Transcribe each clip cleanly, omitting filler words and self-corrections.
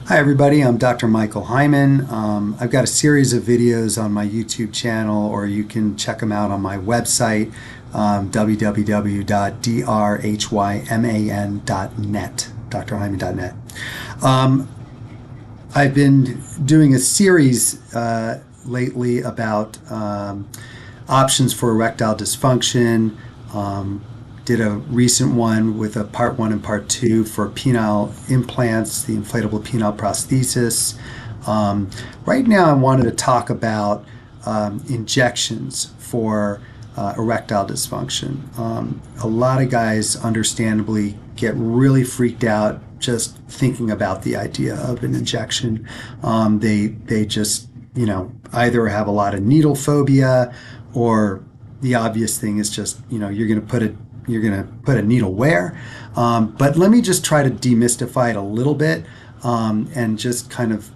Hi everybody, I'm Dr. Michael Hyman. I've got a series of videos on my YouTube channel, or you can check them out on my website, www.drhyman.net, drhyman.net. I've been doing a series lately about options for erectile dysfunction. Did a recent one with a part 1 and part 2 for penile implants, the inflatable penile prosthesis. Right now I wanted to talk about injections for erectile dysfunction. A lot of guys understandably get really freaked out just thinking about the idea of an injection. They just, either have a lot of needle phobia, or the obvious thing is just, you're going to put a needle where. But let me just try to demystify it a little bit, and just kind of,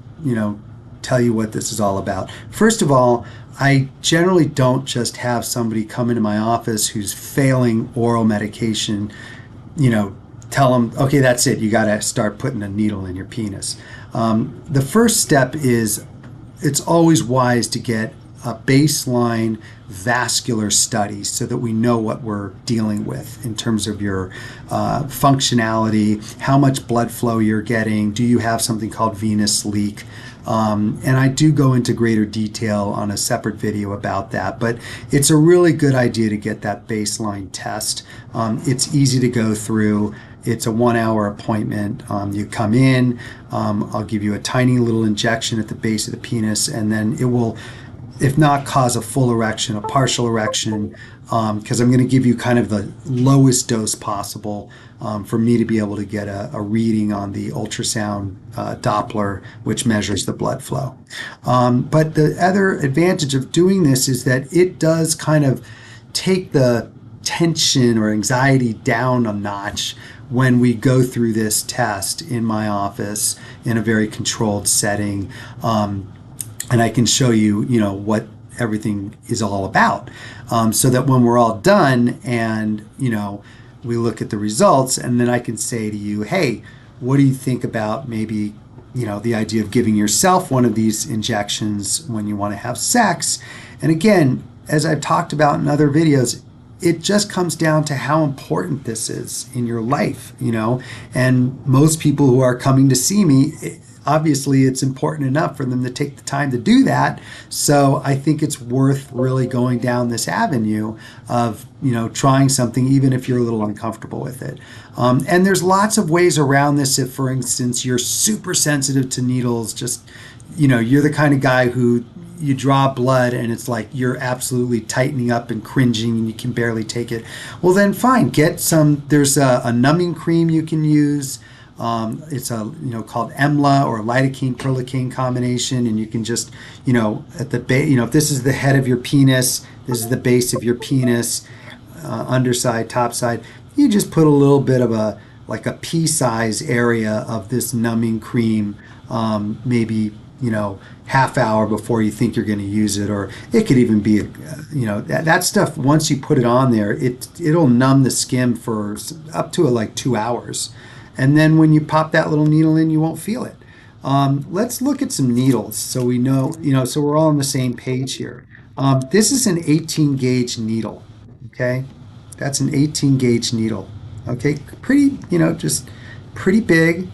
tell you what this is all about. First of all, I generally don't just have somebody come into my office who's failing oral medication, tell them, okay, that's it, you got to start putting a needle in your penis. The first step is, it's always wise to get a baseline vascular study so that we know what we're dealing with in terms of your functionality, how much blood flow you're getting, do you have something called venous leak? And I do go into greater detail on a separate video about that, but it's a really good idea to get that baseline test. It's easy to go through. It's a 1-hour appointment. You come in, I'll give you a tiny little injection at the base of the penis, and then it will, if not cause a full erection, a partial erection, because I'm going to give you kind of the lowest dose possible for me to be able to get a reading on the ultrasound Doppler, which measures the blood flow. But the other advantage of doing this is that it does kind of take the tension or anxiety down a notch when we go through this test in my office in a very controlled setting. And I can show you, what everything is all about, so that when we're all done and, we look at the results, and then I can say to you, hey, what do you think about maybe, the idea of giving yourself one of these injections when you want to have sex? And again, as I've talked about in other videos, it just comes down to how important this is in your life, and most people who are coming to see me, obviously it's important enough for them to take the time to do that. So I think it's worth really going down this avenue of, trying something, even if you're a little uncomfortable with it. And there's lots of ways around this. If, for instance, you're super sensitive to needles, just, you're the kind of guy who you draw blood and it's like you're absolutely tightening up and cringing and you can barely take it. Well, then fine, get some, there's a numbing cream you can use. It's called EMLA, or lidocaine perlicaine combination, and you can just, at the base, if this is the head of your penis, this is the base of your penis, underside, top side, you just put a little bit of a pea-size area of this numbing cream, maybe, half hour before you think you're going to use it, or it could even be, that stuff, once you put it on there, it'll numb the skin for up to like 2 hours. And then when you pop that little needle in, you won't feel it. Let's look at some needles so we know, so we're all on the same page here. This is an 18 gauge needle, okay? That's an 18 gauge needle, okay? Pretty, just pretty big.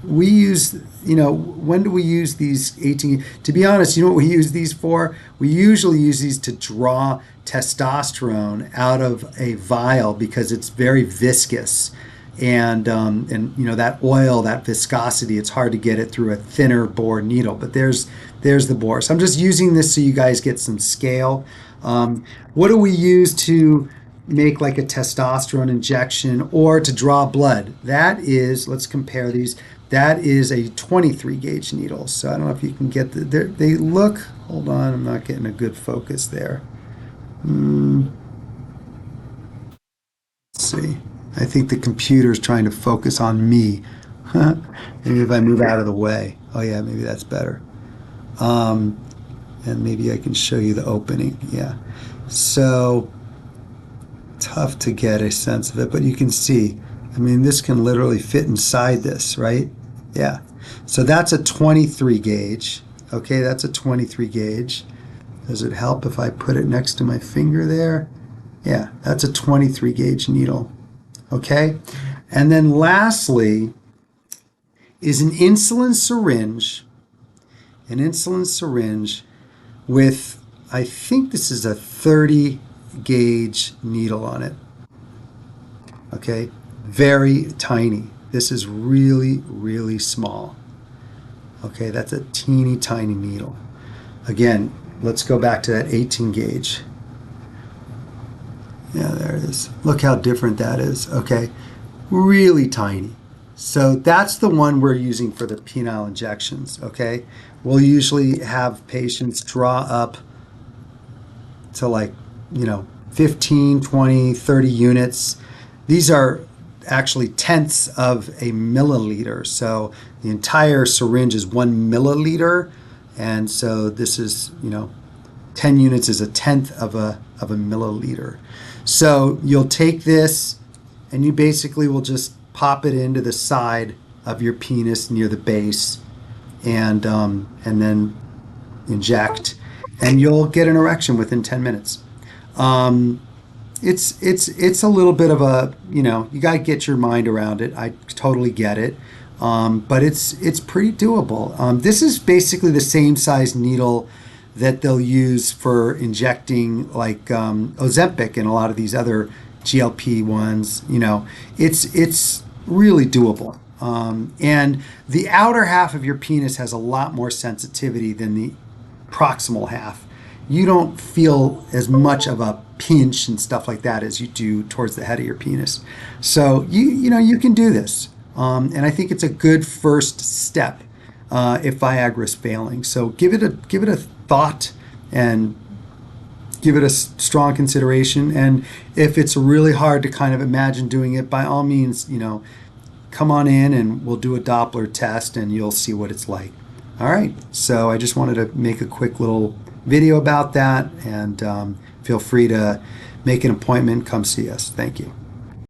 We use, when do we use these 18? To be honest, you know what we use these for? We usually use these to draw testosterone out of a vial because it's very viscous. And that oil, that viscosity, it's hard to get it through a thinner bore needle, but there's the bore. So I'm just using this so you guys get some scale. What do we use to make like a testosterone injection or to draw blood? That is, let's compare these. That is a 23 gauge needle. So I don't know if you can get they look, hold on, I'm not getting a good focus there. Let's see. I think the computer's trying to focus on me. Maybe if I move out of the way. Oh yeah, maybe that's better. And maybe I can show you the opening. Yeah. So tough to get a sense of it, but you can see, this can literally fit inside this, right? Yeah. So that's a 23 gauge. Okay, that's a 23 gauge. Does it help if I put it next to my finger there? Yeah, that's a 23 gauge needle. Okay. And then lastly is an insulin syringe with, I think this is a 30 gauge needle on it. Okay, very tiny. This is really, really small. Okay, that's a teeny tiny needle. Again, let's go back to that 18 gauge. Yeah, there it is. Look how different that is. Okay, really tiny. So that's the one we're using for the penile injections. Okay, we'll usually have patients draw up to, like, 15, 20, 30 units. These are actually tenths of a milliliter. So the entire syringe is 1 milliliter. And so this is, 10 units is a tenth of a milliliter. So you'll take this and you basically will just pop it into the side of your penis near the base and then inject, and you'll get an erection within 10 minutes. It's a little bit of a, you got to get your mind around it. I totally get it. But it's pretty doable. This is basically the same size needle that they'll use for injecting, like Ozempic and a lot of these other GLP ones. It's really doable. And the outer half of your penis has a lot more sensitivity than the proximal half. You don't feel as much of a pinch and stuff like that as you do towards the head of your penis. So you can do this. And I think it's a good first step if Viagra is failing. So give it a thought and give it a strong consideration. And if it's really hard to kind of imagine doing it, by all means, come on in and we'll do a Doppler test and you'll see what it's like. All right. So I just wanted to make a quick little video about that, and feel free to make an appointment. Come see us. Thank you.